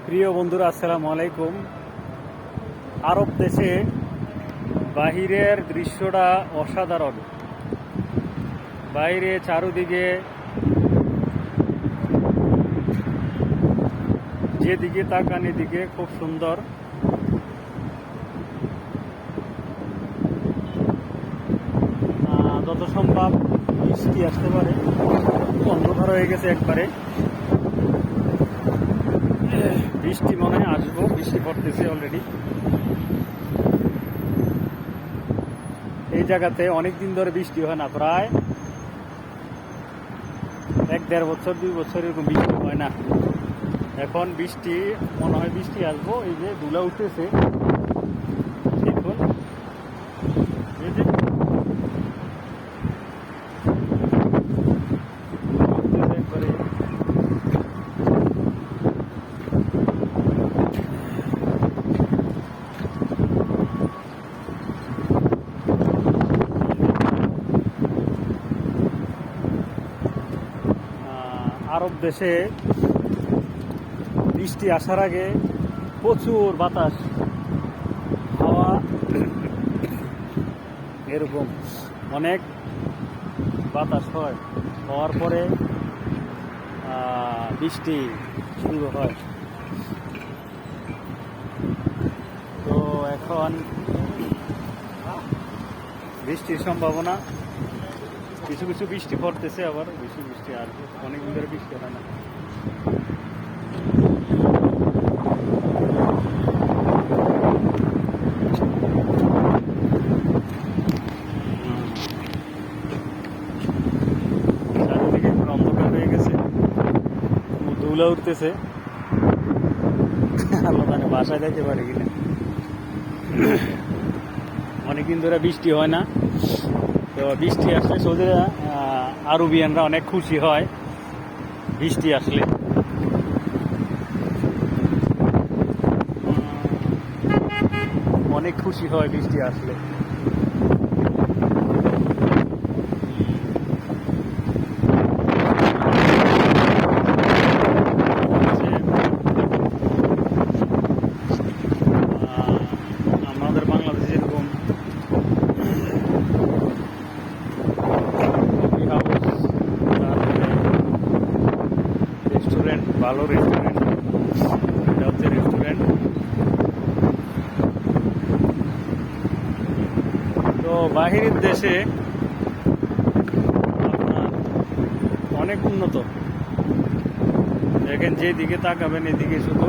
প্রিয় বন্ধুরা, আসসালামু আলাইকুম। আরব দেশে বাহিরের দৃশ্যটা অসাধারণ। বাইরে চারুদিকে যেদিকে তাকান এদিকে খুব সুন্দর। যত সম্ভব বৃষ্টি আসতে পারে, অন্ধকার হয়ে গেছে একবারে। বৃষ্টি মনে হয় আসবো, বৃষ্টি পড়তেছে অলরেডি। এই জায়গাতে অনেক দিন ধরে বৃষ্টি হয় না, প্রায় 1-1.5 বছর 2 বছর এরকম বৃষ্টি হয় না। এখন বৃষ্টি মনে হয় বৃষ্টি আসবো। এই যে ধুলা উঠতেছে, দেখুন এই যে একবারে। আরব দেশে বৃষ্টি আসার আগে প্রচুর বাতাস, হাওয়া, এরকম অনেক বাতাস হয়। হওয়ার পরে বৃষ্টি শুরু হয়। তো এখন বৃষ্টির সম্ভাবনা, কিছু কিছু বৃষ্টি পড়তেছে, আবার বেশি বৃষ্টি আসবে। অনেকদিন ধরে বৃষ্টি হয় না। চারিদিকে পুরো অন্ধকার হয়ে গেছে, ধুলা উঠতেছে। আল্লাহ জানে বাসায় যেতে পারি কিনা। অনেকদিন ধরে বৃষ্টি হয় না, তো বৃষ্টি আসলে সৌদি আরবিয়ানরা অনেক খুশি হয় বৃষ্টি আসলে। অনেক খুশি হয় বৃষ্টি আসলে। আমাদের বাংলাদেশে যেরকম রেস্টুরেন্ট, ভালো রেস্টুরেন্ট, এটা হচ্ছে রেস্টুরেন্ট। তো বাহিরের দেশে আপনার অনেক উন্নত। দেখেন যেদিকে তাকাবেন এদিকে শুধু